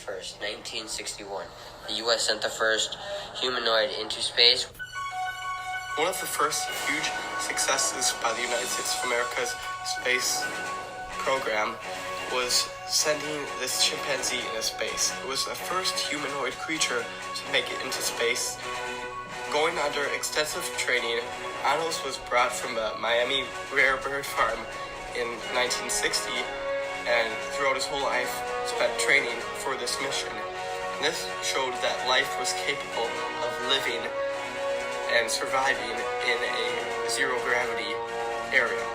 21st, 1961, the U.S. sent the first humanoid into space. One of the first huge successes by the United States of America's space program was sending this chimpanzee into space. It was the first humanoid creature to make it into space. Going under extensive training, Animals was brought from the Miami Rare Bird Farm in 1960, and throughout his whole life spent training for this mission. And this showed that life was capable of living and surviving in a zero-gravity area.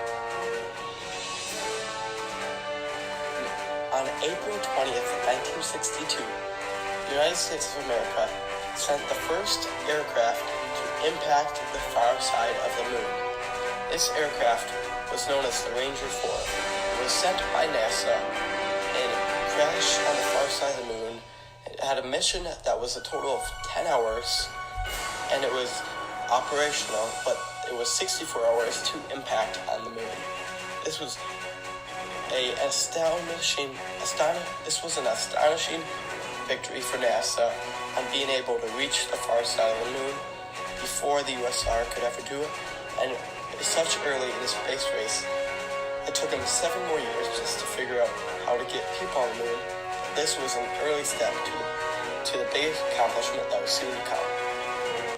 On April 20th, 1962, the United States of America sent the first aircraft to impact the far side of the moon. This aircraft was known as the Ranger 4. It was sent by NASA and crashed on the far side of the moon. It had a mission that was a total of 10 hours, and it was operational, but it was 64 hours to impact on the moon. This was an astonishing victory for NASA on being able to reach the far side of the moon before the USSR could ever do it. And such early in the space race, it took them 7 more years just to figure out how to get people on the moon. This was an early step to the big accomplishment that was soon to come.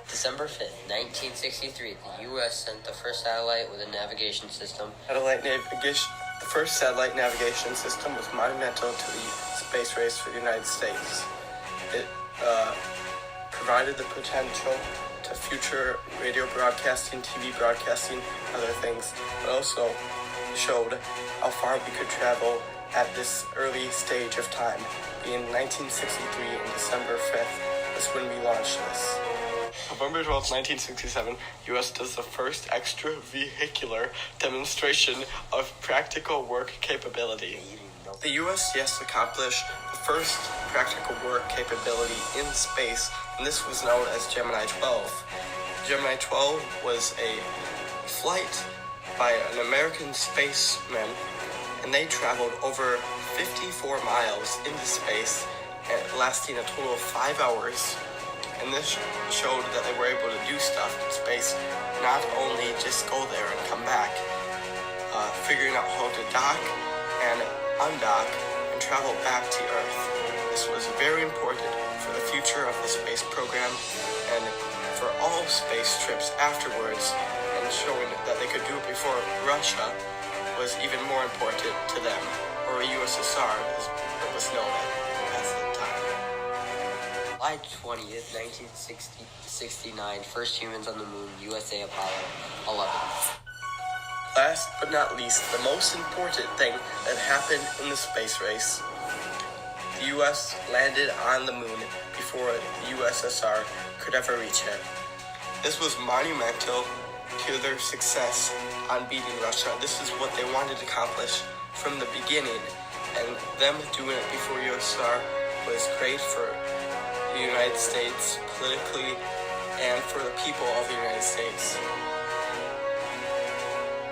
December 5th, 1963, the U.S. sent the first satellite with a navigation system. The first satellite navigation system was monumental to the space race for the United States. It provided the potential to future radio broadcasting, TV broadcasting, other things, but also showed how far we could travel at this early stage of time. In 1963, and December 5th was when we launched this. November 12th, 1967, U.S. does the first extravehicular demonstration of practical work capability. The U.S. accomplished the first practical work capability in space, and this was known as Gemini 12. Gemini 12 was a flight by an American spaceman, and they traveled over 54 miles into space, lasting a total of 5 hours. And this showed that they were able to do stuff in space, not only just go there and come back, figuring out how to dock and undock and travel back to Earth. This was very important for the future of the space program and for all space trips afterwards, and showing that they could do it before Russia was even more important to them, or USSR as it was known at the time. July 20th, 1969, first humans on the moon, USA Apollo 11. Last but not least, the most important thing that happened in the space race, the U.S. landed on the moon before the USSR could ever reach it. This was monumental to their success on beating Russia. This is what they wanted to accomplish from the beginning, and them doing it before USSR was great for the United States politically and for the people of the United States.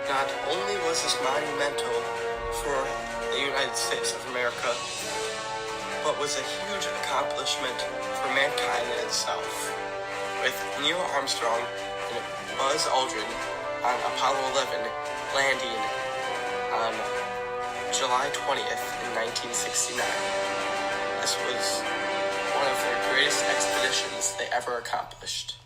Not only was this monumental for the United States of America, but was a huge accomplishment for mankind in itself, with Neil Armstrong and Buzz Aldrin on Apollo 11 landing on July 20th in 1969. This was one of their greatest expeditions they ever accomplished.